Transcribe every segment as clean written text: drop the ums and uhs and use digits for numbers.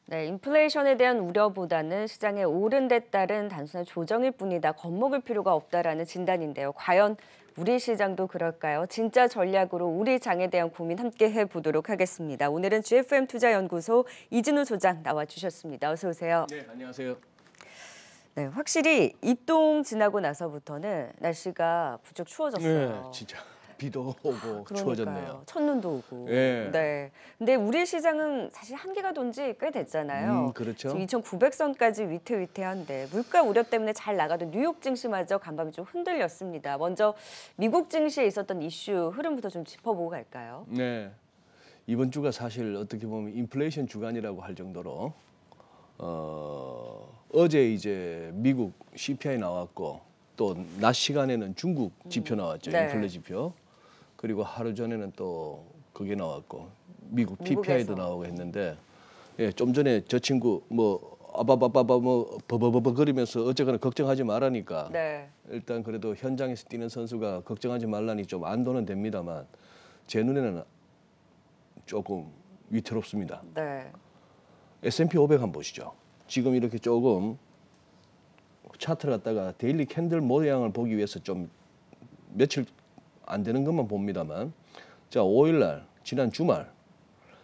네, 인플레이션에 대한 우려보다는 시장의 오른 데 따른 단순한 조정일 뿐이다. 겁먹을 필요가 없다라는 진단인데요. 과연 우리 시장도 그럴까요? 진짜 전략으로 우리 장에 대한 고민 함께 해보도록 하겠습니다. 오늘은 GFM 투자연구소 이진우 소장 나와주셨습니다. 어서 오세요. 네, 안녕하세요. 네, 확실히 입동 지나고 나서부터는 날씨가 부쩍 네, 추워졌어요. 진짜 비도 오고 추워졌네요. 그러니까요. 첫눈도 오고. 예. 네. 근데 우리 시장은 사실 한계가 돈 지 꽤 됐잖아요. 지금 그렇죠. 2,900선까지 위태위태한데 물가 우려 때문에 잘 나가던 뉴욕 증시마저 간밤에 좀 흔들렸습니다. 먼저 미국 증시에 있었던 이슈 흐름부터 좀 짚어보고 갈까요? 네. 이번 주가 사실 어떻게 보면 인플레이션 주간이라고 할 정도로 어제 이제 미국 CPI 나왔고 또 낮 시간에는 중국 지표 나왔죠. 네. 인플레 지표. 그리고 하루 전에는 또 그게 나왔고 미국 미국에서. PPI도 나오고 했는데 예, 좀 전에 저 친구 뭐 아바바바바 뭐 버버버버 거리면서 어쨌거나 걱정하지 말라니까 네. 일단 그래도 현장에서 뛰는 선수가 걱정하지 말라니 좀 안도는 됩니다만 제 눈에는 조금 위태롭습니다. 네. S&P 500 한번 보시죠. 지금 이렇게 조금 차트를 갖다가 데일리 캔들 모양을 보기 위해서 좀 며칠 안 되는 것만 봅니다만 자 5일 날 지난 주말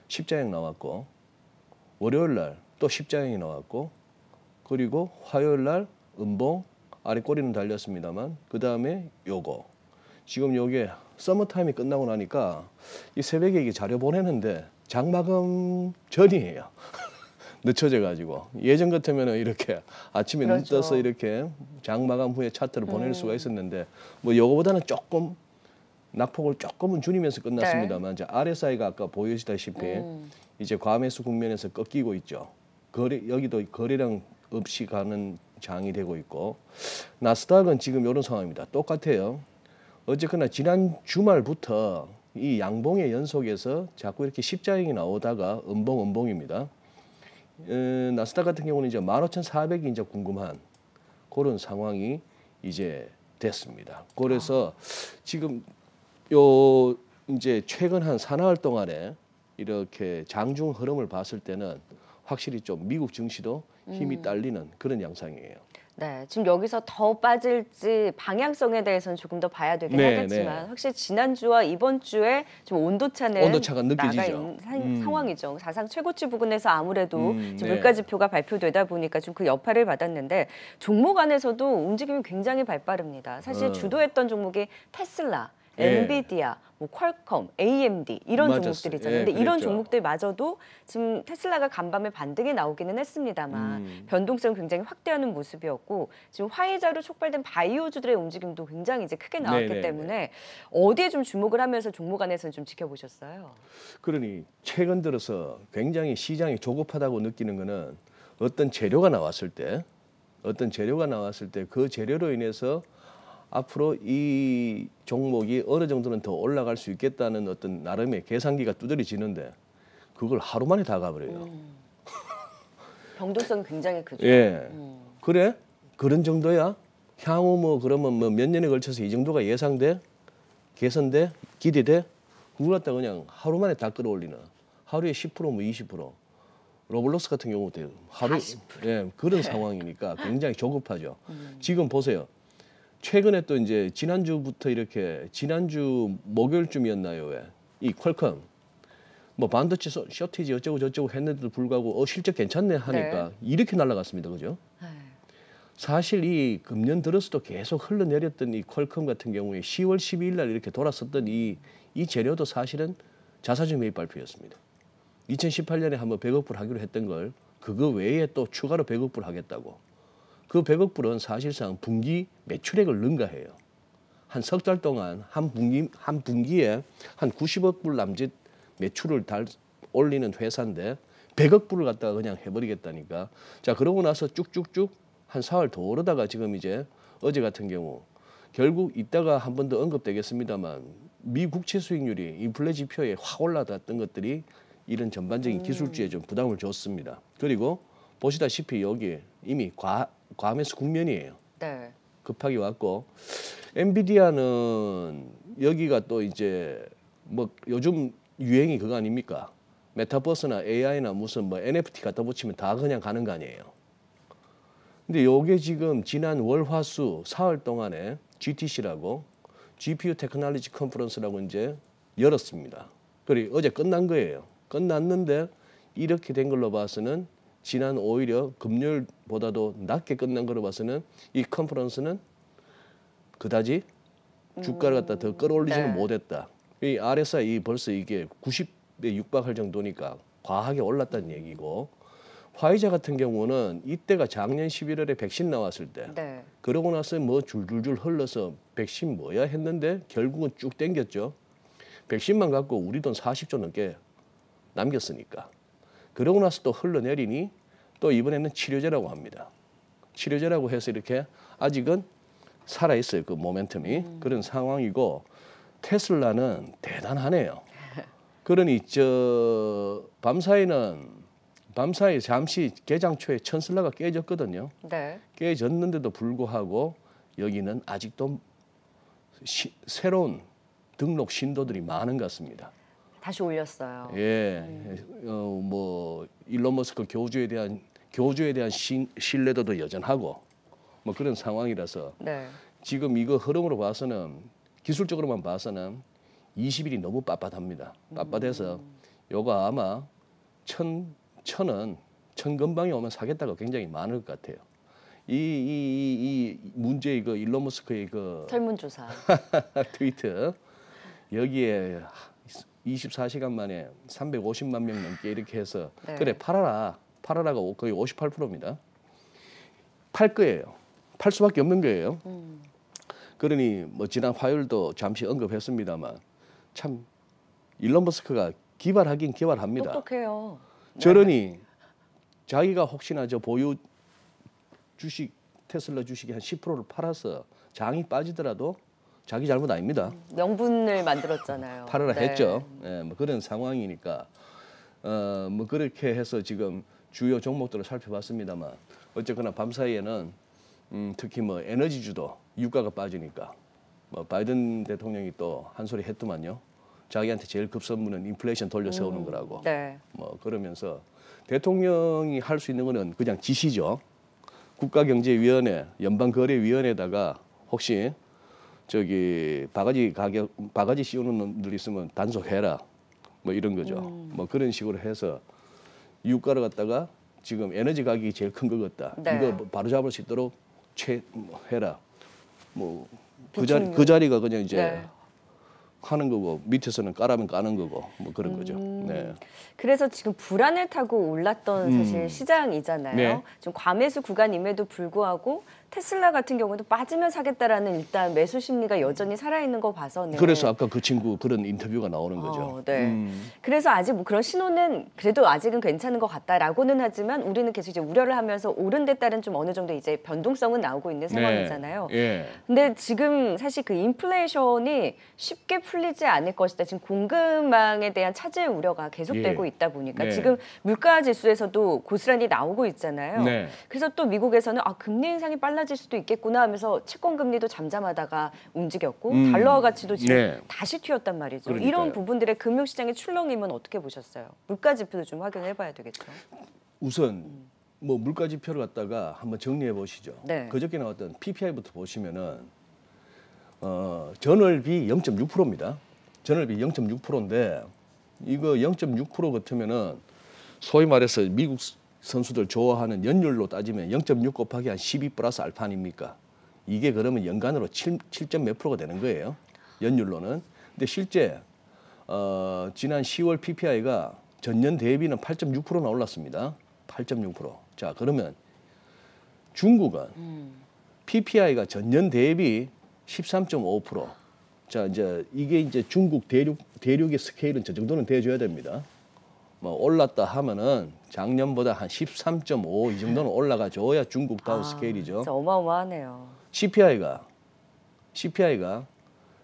십자형 나왔고 월요일 날 또 십자형이 나왔고 그리고 화요일 날 음봉 아래 꼬리는 달렸습니다만 그 다음에 요거 지금 요게 서머타임이 끝나고 나니까 이 새벽에 이게 자료 보내는데 장마감 전이에요. 늦춰져 가지고 예전 같으면은 이렇게 아침에 눈 그렇죠. 떠서 이렇게 장마감 후에 차트를 보낼 수가 있었는데 뭐 요거보다는 조금 낙폭을 조금은 줄이면서 끝났습니다만 이제 RSI가 아까 보여지다시피 이제 과매수 국면에서 꺾이고 있죠. 여기도 거래량 없이 가는 장이 되고 있고 나스닥은 지금 이런 상황입니다. 똑같아요. 어쨌거나 지난 주말부터 이 양봉의 연속에서 자꾸 이렇게 십자형이 나오다가 음봉입니다. 나스닥 같은 경우는 이제 15,400이 이제 궁금한 그런 상황이 이제 됐습니다. 그래서 지금 요 이제 최근 한 사나흘 동안에 이렇게 장중 흐름을 봤을 때는 확실히 좀 미국 증시도 힘이 딸리는 그런 양상이에요. 네, 지금 여기서 더 빠질지 방향성에 대해서는 조금 더 봐야 되긴 네, 하겠지만 네. 확실히 지난주와 이번 주에 좀 온도차는 온도차가 나가 느껴지죠. 있는 상황이죠. 사상 최고치 부근에서 아무래도 지금 네. 물가 지표가 발표되다 보니까 좀 그 여파를 받았는데 종목 안에서도 움직임이 굉장히 발빠릅니다. 사실 주도했던 종목이 테슬라, 예. 엔비디아, 뭐 퀄컴, AMD 이런 맞았어요. 종목들이잖아요. 예, 근데 이런 그랬죠. 종목들마저도 지금 테슬라가 간밤에 반등이 나오기는 했습니다만 변동성 굉장히 확대하는 모습이었고 지금 화이자로 촉발된 바이오주들의 움직임도 굉장히 이제 크게 나왔기 네네네. 때문에 어디에 좀 주목을 하면서 종목 안에서는 좀 지켜보셨어요? 그러니 최근 들어서 굉장히 시장이 조급하다고 느끼는 거는 어떤 재료가 나왔을 때 그 재료로 인해서 앞으로 이 종목이 어느 정도는 더 올라갈 수 있겠다는 어떤 나름의 계산기가 두드러지는데 그걸 하루 만에 다 가버려요. 변동성이 굉장히 크죠. 예. 그래? 그런 정도야? 향후 뭐 그러면 뭐 몇 년에 걸쳐서 이 정도가 예상돼? 개선돼? 기대돼? 그걸 갖다 그냥 하루 만에 다 끌어올리는. 하루에 10%뭐 20%. 로블록스 같은 경우도 하루 40%. 예, 그런 상황이니까 굉장히 조급하죠. 지금 보세요. 최근에 또 이제 지난주부터 이렇게 지난주 목요일쯤이었나요? 왜? 이 퀄컴 뭐 반도체 쇼티지 어쩌고 저쩌고 했는데도 불구하고 실적 괜찮네 하니까 이렇게 날아갔습니다. 그죠? 네. 사실 이 금년 들어서도 계속 흘러내렸던 이 퀄컴 같은 경우에 10월 12일 날 이렇게 돌았었던 이 재료도 사실은 자사주 매입 발표였습니다. 2018년에 한번 100억 불 하기로 했던 걸 그거 외에 또 추가로 100억 불 하겠다고. 그 100억 불은 사실상 분기 매출액을 능가해요. 한 석 달 동안 한 분기에 한 90억 불 남짓 매출을 올리는 회사인데 100억 불을 갖다가 그냥 해버리겠다니까. 자, 그러고 나서 쭉쭉쭉 한 사흘 더 오르다가 지금 이제 어제 같은 경우 결국 이따가 한 번 더 언급되겠습니다만 미 국채 수익률이 인플레 지표에 확 올라갔던 것들이 이런 전반적인 기술주에 좀 부담을 줬습니다. 그리고 보시다시피 여기 이미 과매수 국면이에요. 네. 급하게 왔고 엔비디아는 여기가 또 이제 뭐 요즘 유행이 그거 아닙니까? 메타버스나 AI나 무슨 뭐 NFT 갖다 붙이면 다 그냥 가는 거 아니에요. 근데 요게 지금 지난 월, 화, 수 사흘 동안에 GTC라고 GPU 테크놀로지 컨퍼런스라고 이제 열었습니다. 그리고 어제 끝난 거예요. 끝났는데 이렇게 된 걸로 봐서는 지난 오히려 금요일보다도 낮게 끝난 걸로 봐서는 이 컨퍼런스는 그다지 주가를 갖다 더 끌어올리지는 네. 못했다. 이 RSI 벌써 이게 90에 육박할 정도니까 과하게 올랐다는 얘기고, 화이자 같은 경우는 이때가 작년 11월에 백신 나왔을 때 네. 그러고 나서 뭐 줄줄줄 흘러서 백신 뭐야 했는데 결국은 쭉 땡겼죠. 백신만 갖고 우리 돈 40조 넘게 남겼으니까. 그러고 나서 또 흘러내리니 또 이번에는 치료제라고 합니다. 치료제라고 해서 이렇게 아직은 살아있어요. 그 모멘텀이. 그런 상황이고, 테슬라는 대단하네요. 그러니 밤사이 잠시 개장 초에 천슬라가 깨졌거든요. 네. 깨졌는데도 불구하고 여기는 아직도 새로운 등록 신도들이 많은 것 같습니다. 다시 올렸어요. 예, 뭐 일론 머스크 교주에 대한 신뢰도도 여전하고 뭐 그런 상황이라서 네. 지금 이거 흐름으로 봐서는, 기술적으로만 봐서는 20일이 너무 빳빳합니다. 빳빳해서 요거 아마 천 근방에 오면 사겠다가 굉장히 많을 것 같아요. 이 문제의 그 일론 머스크의 그 설문조사. 트위터 여기에 24시간 만에 350만 명 넘게 이렇게 해서 네. 그래 팔아라가 거의 58%입니다. 팔 거예요. 팔 수밖에 없는 거예요. 그러니 뭐 지난 화요일도 잠시 언급했습니다만 참 일론 머스크가 기발하긴 기발합니다. 똑똑해요. 저러니 자기가 혹시나 저 보유 주식 테슬라 주식이 한 10%를 팔아서 장이 빠지더라도 자기 잘못 아닙니다. 명분을 만들었잖아요. 팔아라 네. 했죠. 예, 뭐 그런 상황이니까 뭐 그렇게 해서 지금 주요 종목들을 살펴봤습니다만 어쨌거나 밤 사이에는 특히 뭐 에너지주도 유가가 빠지니까 뭐 바이든 대통령이 또 한 소리 했더만요. 자기한테 제일 급선무는 인플레이션 돌려 세우는 거라고. 네. 뭐 그러면서 대통령이 할 수 있는 거는 그냥 지시죠. 국가경제위원회, 연방거래위원회에다가 혹시 저기 바가지 씌우는 놈들 있으면 단속해라. 뭐 이런 거죠. 뭐 그런 식으로 해서 유가를 갖다가 지금 에너지 가격이 제일 큰 것 같다. 네. 이거 바로 잡을 수 있도록 해라. 뭐 그 비축유. 자리가 그냥 이제 네. 하는 거고 밑에서는 까라면 까는 거고 뭐 그런 거죠. 네. 그래서 지금 불안을 타고 올랐던 사실 시장이잖아요. 네. 좀 과매수 구간임에도 불구하고 테슬라 같은 경우도 빠지면 사겠다라는 일단 매수 심리가 여전히 살아있는 거 봐서는. 그래서 아까 그 친구 그런 인터뷰가 나오는 거죠. 네. 그래서 아직 뭐 그런 신호는 그래도 아직은 괜찮은 것 같다라고는 하지만 우리는 계속 이제 우려를 하면서 오른 데 따른 좀 어느 정도 이제 변동성은 나오고 있는 상황이잖아요. 예. 근데 지금 사실 그 인플레이션이 쉽게 풀리지 않을 것이다. 지금 공급망에 대한 차질 우려가 계속되고 예. 있다 보니까 네. 지금 물가 지수에서도 고스란히 나오고 있잖아요. 네. 그래서 또 미국에서는 금리 인상이 빨라질 수도 있겠구나 하면서 채권 금리도 잠잠하다가 움직였고 달러 가치도 지금 네. 다시 튀었단 말이죠. 그러니까요. 이런 부분들의 금융시장의 출렁임은 어떻게 보셨어요? 물가 지표도 좀 확인해봐야 되겠죠. 우선 뭐 물가 지표를 갖다가 한번 정리해 보시죠. 네. 그저께 나왔던 PPI부터 보시면은 전월비 0.6%입니다. 전월비 0.6%인데 이거 0.6% 같으면은 소위 말해서 미국 선수들 좋아하는 연율로 따지면 0.6 곱하기 한 12 플러스 알파 아닙니까? 이게 그러면 연간으로 7점 몇 프로가 되는 거예요. 연율로는. 근데 실제 지난 10월 PPI가 전년 대비는 8.6%나 올랐습니다. 8.6%. 자, 그러면 중국은 PPI가 전년 대비 13.5%. 자, 이제 이게 이제 중국 대륙의 스케일은 저 정도는 돼줘야 됩니다. 뭐 올랐다 하면은 작년보다 한 13.5 이 정도는 올라가 줘야 중국다운 스케일이죠. 진짜 어마어마하네요. CPI가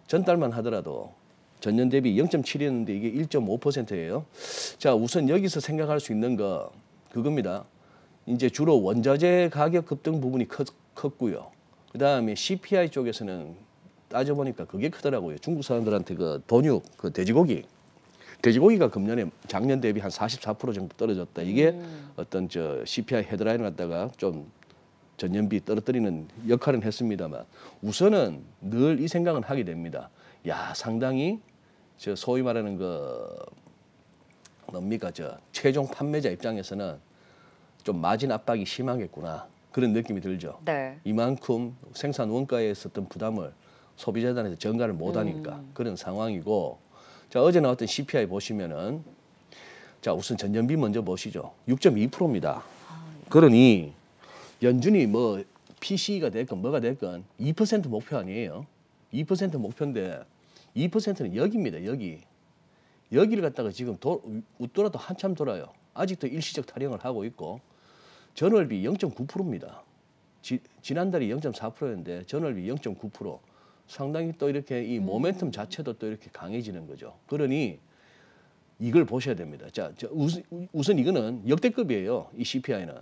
전달만 하더라도 전년 대비 0.7이었는데 이게 1.5%예요. 자, 우선 여기서 생각할 수 있는 거 그겁니다. 이제 주로 원자재 가격 급등 부분이 컸고요. 그다음에 CPI 쪽에서는 따져보니까 그게 크더라고요. 중국 사람들한테 그 돈육, 그 돼지고기 돼지고기가 금년에 작년 대비 한 44% 정도 떨어졌다. 이게 어떤 저 CPI 헤드라인을 갖다가 좀 전년비 떨어뜨리는 역할은 했습니다만 우선은 늘 이 생각은 하게 됩니다. 야, 상당히 저 소위 말하는 그 뭡니까 저 최종 판매자 입장에서는 좀 마진 압박이 심하겠구나 그런 느낌이 들죠. 네. 이만큼 생산 원가에 있었던 부담을 소비자단에서 전가를 못하니까 그런 상황이고 자 어제 나왔던 CPI 보시면은 자 우선 전년비 먼저 보시죠. 6.2%입니다. 그러니 연준이 뭐 PC가 됐건 뭐가 됐건 2% 목표 아니에요. 2% 목표인데 2%는 여기입니다. 여기를 갖다가 지금 웃돌아도 한참 돌아요. 아직도 일시적 타령을 하고 있고 전월비 0.9%입니다. 지난달이 0.4%였는데 전월비 0.9%. 상당히 또 이렇게 이 모멘텀 자체도 또 이렇게 강해지는 거죠. 그러니 이걸 보셔야 됩니다. 자, 우선 이거는 역대급이에요. 이 CPI는.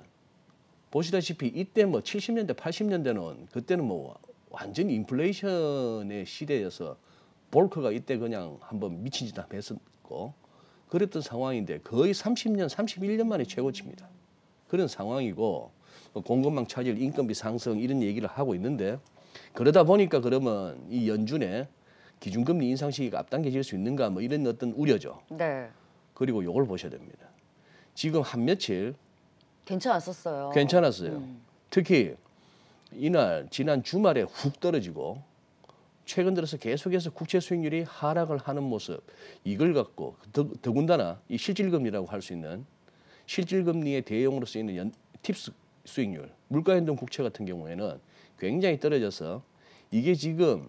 보시다시피 이때 뭐 70년대, 80년대는 그때는 뭐 완전히 인플레이션의 시대여서 볼크가 이때 그냥 한번 미친 짓 했었고 그랬던 상황인데 거의 30년, 31년 만에 최고치입니다. 그런 상황이고 공급망 차질, 인건비 상승 이런 얘기를 하고 있는데 그러다 보니까 그러면 이 연준의 기준금리 인상 시기가 앞당겨질 수 있는가 뭐 이런 어떤 우려죠. 네. 그리고 요걸 보셔야 됩니다. 지금 한 며칠 괜찮았었어요. 괜찮았어요. 특히 이날 지난 주말에 훅 떨어지고 최근 들어서 계속해서 국채 수익률이 하락을 하는 모습 이걸 갖고 더군다나 이 실질금리라고 할 수 있는 실질금리의 대용으로 쓰이는 팁스 수익률 물가연동 국채 같은 경우에는 굉장히 떨어져서 이게 지금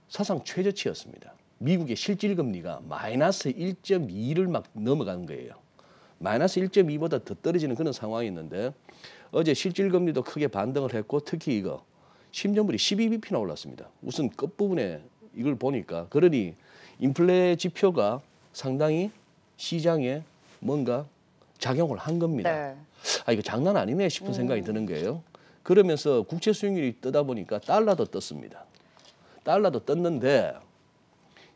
사상 최저치였습니다. 미국의 실질금리가 마이너스 1.2를 막 넘어가는 거예요. 마이너스 1.2보다 더 떨어지는 그런 상황이었는데 어제 실질금리도 크게 반등을 했고 특히 이거 10년물이 12bp나 올랐습니다. 우선 끝부분에 이걸 보니까 그러니 인플레 지표가 상당히 시장에 뭔가 작용을 한 겁니다. 네. 아 이거 장난 아니네 싶은 생각이 드는 거예요. 그러면서 국채 수익률이 뜨다 보니까 달러도 떴습니다. 달러도 떴는데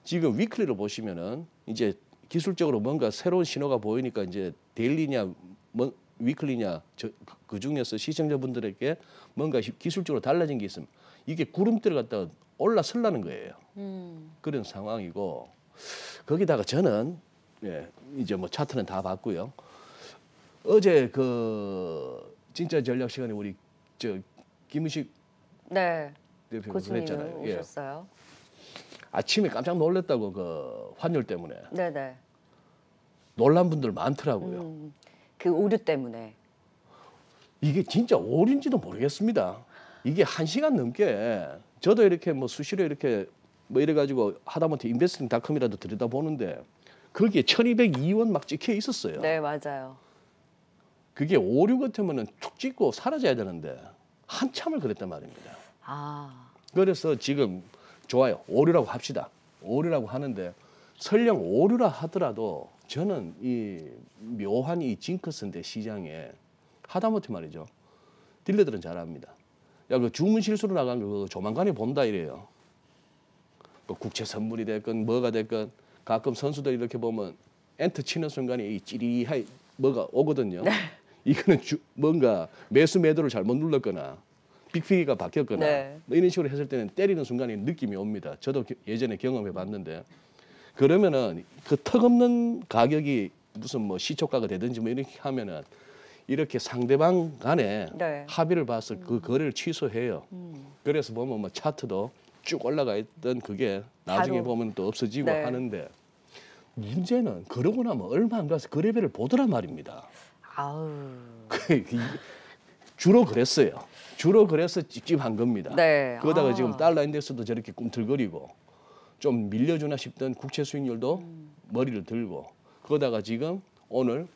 지금 위클리로 보시면은 이제 기술적으로 뭔가 새로운 신호가 보이니까 이제 데일리냐 뭐 위클리냐 그 중에서 시청자분들에게 뭔가 기술적으로 달라진 게 있으면 이게 구름대를 갖다가 올라서려는 거예요. 그런 상황이고 거기다가 저는 예, 이제 뭐 차트는 다 봤고요. 어제 그 진짜 전략 시간에 우리 저 김은식 네. 대표가 교수님 그랬잖아요. 오셨어요. 아침에 깜짝 놀랐다고 그 환율 때문에 네네. 놀란 분들 많더라고요. 그 오류 때문에. 이게 진짜 오류인지도 모르겠습니다. 이게 1시간 넘게 저도 이렇게 뭐 수시로 이렇게 뭐 이래가지고 하다못해 인베스팅닷컴이라도 들여다보는데 거기에 1202원 막 찍혀 있었어요. 네, 맞아요. 그게 오류 같으면은 툭 찍고 사라져야 되는데 한참을 그랬단 말입니다. 아. 그래서 지금 좋아요. 오류라고 합시다. 오류라고 하는데 설령 오류라 하더라도 저는 이 묘한 이 징크스인데 시장에 하다못해 말이죠. 딜러들은 잘 압니다. 야, 그 주문 실수로 나간 거 조만간에 본다 이래요. 그 국채 선물이 됐건 뭐가 됐건 가끔 선수들 이렇게 보면 엔터 치는 순간에 이 찌리하이 뭐가 오거든요. 네. 이거는 뭔가 매수 매도를 잘못 눌렀거나 빅피기가 바뀌었거나 네. 뭐 이런 식으로 했을 때는 때리는 순간에 느낌이 옵니다. 저도 예전에 경험해 봤는데 그러면은 그 턱없는 가격이 무슨 뭐 시초가가 되든지 뭐 이렇게 하면은 이렇게 상대방 간에 네. 합의를 봐서 그 거래를 취소해요. 그래서 보면 뭐 차트도 쭉 올라가 있던 그게 나중에 바로. 보면 또 없어지고 네. 하는데 문제는 그러고 나면 얼마 안 가서 거래배를 보더란 말입니다. 아우. 주로 그랬어요. 주로 그래서 찝찝한 겁니다. 네. 그러다가 아. 지금 달러 인덱스도 저렇게 꿈틀거리고 좀 밀려주나 싶던 국채 수익률도 머리를 들고 그러다가 지금 오늘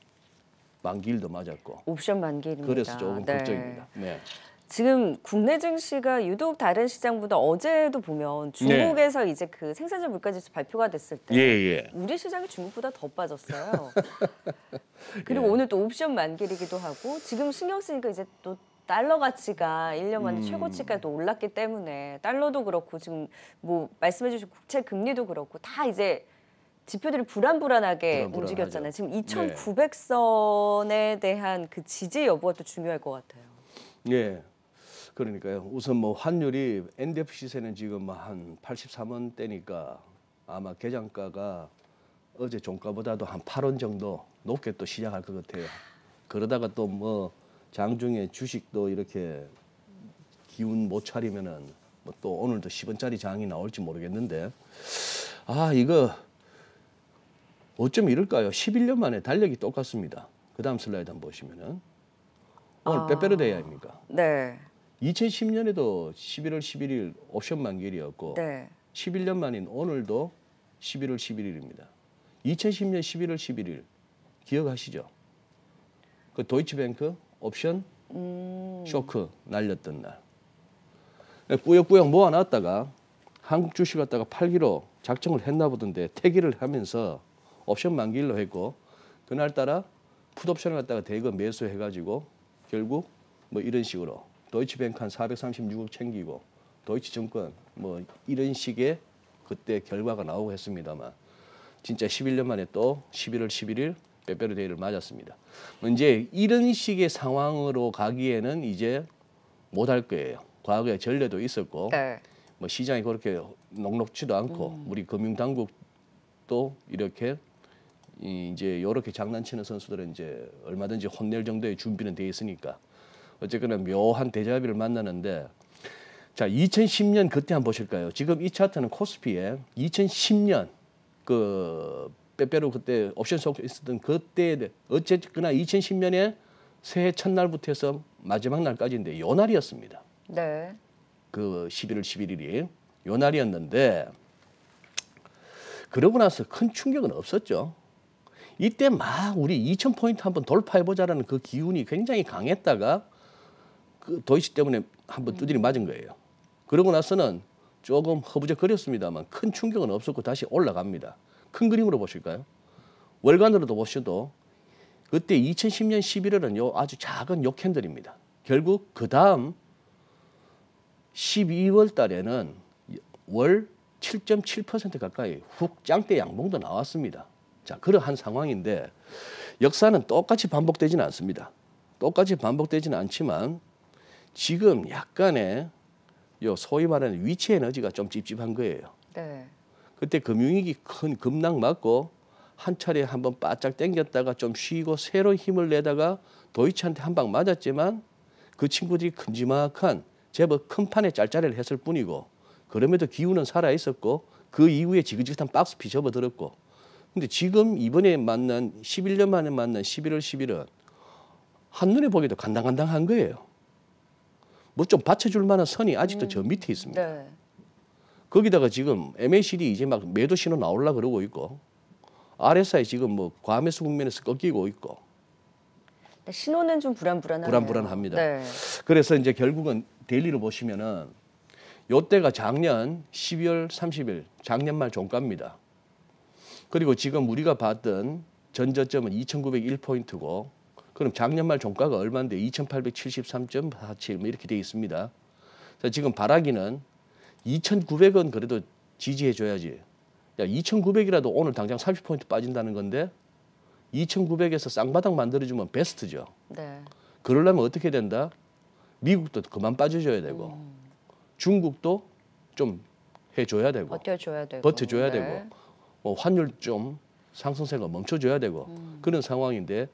만기일도 맞았고 옵션 만기입니다. 그래서 조금 네. 걱정입니다. 네. 지금 국내 증시가 유독 다른 시장보다 어제도 보면 중국에서 이제 그 생산자 물가지수 발표가 됐을 때 예. 우리 시장이 중국보다 더 빠졌어요. 그리고 예. 오늘 또 옵션 만기이기도 하고 지금 신경 쓰니까 이제 또 달러 가치가 1년 만에 최고치까지 또 올랐기 때문에 달러도 그렇고 지금 뭐 말씀해 주신 국채 금리도 그렇고 다 이제 지표들이 불안불안하게 불안불안하죠. 움직였잖아요. 지금 네. 2,900선에 대한 그 지지 여부가 또 중요할 것 같아요. 예. 그러니까요. 우선 뭐 환율이 NDF 시세는 지금 한 83원대니까 아마 개장가가 어제 종가보다도 한 8원 정도 높게 또 시작할 것 같아요. 그러다가 또 뭐 장중에 주식도 이렇게 기운 못 차리면은 뭐 또 오늘도 10원짜리 장이 나올지 모르겠는데 이거 어쩜 이럴까요? 11년 만에 달력이 똑같습니다. 그 다음 슬라이드 한번 보시면은 오늘 빼빼로데이 아닙니까? 네. 2010년에도 11월 11일 옵션 만기일이었고 네. 11년 만인 오늘도 11월 11일입니다. 2010년 11월 11일 기억하시죠? 그 도이치뱅크 옵션 쇼크 날렸던 날. 꾸역꾸역 모아놨다가 한국 주식 갖다가 팔기로 작정을 했나 보던데 태기를 하면서 옵션 만기일로 했고 그날따라 풋옵션을 갖다가 대거 매수해가지고 결국 뭐 이런 식으로 도이치뱅크 한 436억 챙기고 도이치증권 뭐 이런 식의 그때 결과가 나오고 했습니다만 진짜 11년 만에 또 11월 11일 빼빼로데이를 맞았습니다. 이제 이런 식의 상황으로 가기에는 이제 못할 거예요. 과거에 전례도 있었고 네. 뭐 시장이 그렇게 녹록지도 않고 우리 금융당국도 이렇게 이제 이렇게 장난치는 선수들은 이제 얼마든지 혼낼 정도의 준비는 돼 있으니까 어쨌거나 묘한 대자비를 만나는데 자 2010년 그때 한번 보실까요? 지금 이 차트는 코스피에 2010년 그 빼빼로 그때 옵션 속에 있었던 그때 어쨌거나 2010년에 새해 첫날부터 해서 마지막 날까지인데 요 날이었습니다. 네. 그 11월 11일이 요 날이었는데 그러고 나서 큰 충격은 없었죠. 이때 막 우리 2,000포인트 한번 돌파해보자라는 그 기운이 굉장히 강했다가 그 도이치 때문에 한번 두드리 맞은 거예요. 그러고 나서는 조금 허부적거렸습니다만 큰 충격은 없었고 다시 올라갑니다. 큰 그림으로 보실까요? 월간으로도 보셔도 그때 2010년 11월은 요 아주 작은 요 캔들입니다. 결국 그 다음 12월 달에는 월 7.7% 가까이 훅 짱대 양봉도 나왔습니다. 자, 그러한 상황인데 역사는 똑같이 반복되지는 않습니다. 똑같이 반복되지는 않지만 지금 약간의 요 소위 말하는 위치 에너지가 좀 찝찝한 거예요. 네. 그때 금융위기 큰 급락 맞고 한 차례 한번 바짝 당겼다가 좀 쉬고 새로 힘을 내다가 도이치한테 한 방 맞았지만 그 친구들이 큼지막한 제법 큰 판에 짤짤이를 했을 뿐이고 그럼에도 기운은 살아 있었고 그 이후에 지긋지긋한 박스피 접어들었고 근데 지금 이번에 만난 11년 만에 만난 11월 11은 한눈에 보기도 간당간당한 거예요. 뭐 좀 받쳐줄 만한 선이 아직도 저 밑에 있습니다. 네. 거기다가 지금 MACD 이제 막 매도 신호 나오려 그러고 있고 RSI 지금 뭐 과매수 국면에서 꺾이고 있고 신호는 좀 불안불안하네요. 불안불안합니다. 네. 그래서 이제 결국은 데일리로 보시면은 요때가 작년 12월 30일 작년 말 종가입니다. 그리고 지금 우리가 봤던 전저점은 2,901포인트고 그럼 작년 말 종가가 얼마인데 2,873.47 뭐 이렇게 돼 있습니다. 자, 지금 바라기는 2,900원 그래도 지지해 줘야지. 야, 2,900이라도 오늘 당장 30포인트 빠진다는 건데 2,900에서 쌍바닥 만들어주면 베스트죠. 네. 그러려면 어떻게 된다? 미국도 그만 빠져줘야 되고 중국도 좀 해줘야 되고 버텨줘야 되고. 버텨줘야 네. 되고 뭐 환율 좀 상승세가 멈춰줘야 되고 그런 상황인데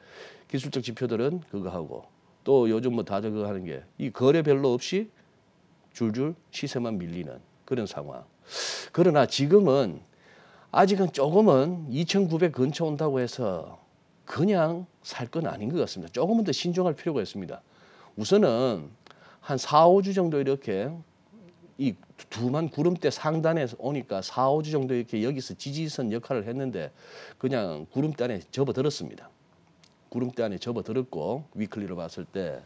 기술적 지표들은 그거 하고 또 요즘 뭐 다들 그거 하는 게 이 거래 별로 없이 줄줄 시세만 밀리는 그런 상황. 그러나 지금은 아직은 조금은 2,900 근처 온다고 해서 그냥 살 건 아닌 것 같습니다. 조금은 더 신중할 필요가 있습니다. 우선은 한 4, 5주 정도 이렇게 이 두만 구름대 상단에 오니까 4, 5주 정도 이렇게 여기서 지지선 역할을 했는데 그냥 구름대 안에 접어들었습니다. 구름대 안에 접어들었고 위클리로 봤을 때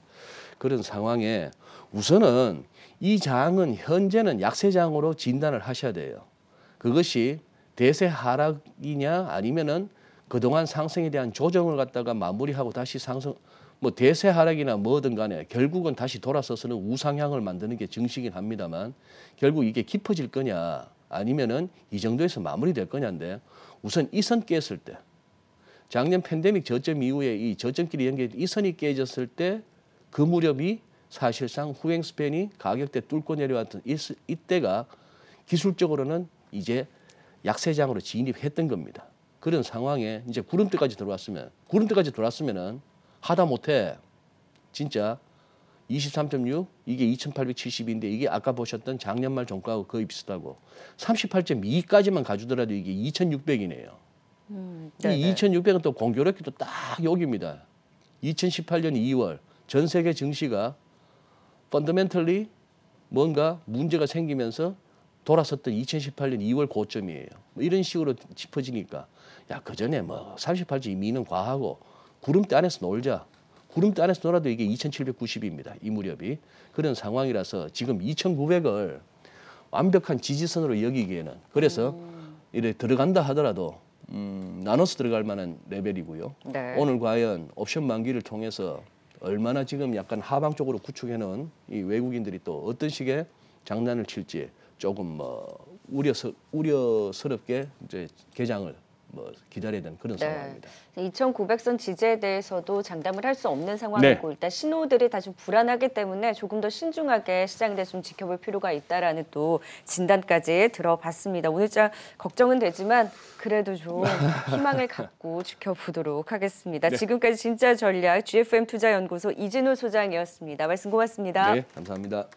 그런 상황에 우선은 이 장은 현재는 약세장으로 진단을 하셔야 돼요. 그것이 대세 하락이냐 아니면은 그동안 상승에 대한 조정을 갖다가 마무리하고 다시 상승 뭐 대세 하락이나 뭐든 간에 결국은 다시 돌아서서는 우상향을 만드는 게 정시긴 합니다만 결국 이게 깊어질 거냐 아니면은 이 정도에서 마무리될 거냐인데 우선 이 선 깼을 때 작년 팬데믹 저점 이후에 이 저점끼리 연결 이 선이 깨졌을 때 그 무렵이 사실상 후행 스팬이 가격대 뚫고 내려왔던 이때가 기술적으로는 이제 약세장으로 진입했던 겁니다. 그런 상황에 이제 구름대까지 들어왔으면은 하다못해 진짜 23.6 이게 2,870인데 이게 아까 보셨던 작년 말 종가하고 거의 비슷하고 38.2까지만 가주더라도 이게 2,600이네요. 이 2,600은 또 공교롭게도 딱 여기입니다. 2018년 2월 전 세계 증시가 펀더멘털리 뭔가 문제가 생기면서 돌아섰던 2018년 2월 고점이에요. 뭐 이런 식으로 짚어지니까 야, 그 전에 뭐 38.2는 과하고 구름대 안에서 놀자. 구름대 안에서 놀아도 이게 2,790입니다. 이 무렵이. 그런 상황이라서 지금 2,900을 완벽한 지지선으로 여기기에는 그래서 이래 들어간다 하더라도 나눠서 들어갈 만한 레벨이고요. 네. 오늘 과연 옵션 만기를 통해서 얼마나 지금 약간 하방 쪽으로 구축해놓은 이 외국인들이 또 어떤 식의 장난을 칠지 조금 뭐 우려스럽게 이제 개장을 뭐 기다려야 되는 그런 상황입니다. 2,900선 지지에 대해서도 장담을 할 수 없는 상황이고 네. 일단 신호들이 다 좀 불안하기 때문에 조금 더 신중하게 시장에 대해서 좀 지켜볼 필요가 있다라는 또 진단까지 들어봤습니다. 오늘장 걱정은 되지만 그래도 좀 희망을 갖고 지켜보도록 하겠습니다. 네. 지금까지 진짜 전략 GFM 투자연구소 이진우 소장이었습니다. 말씀 고맙습니다. 네, 감사합니다.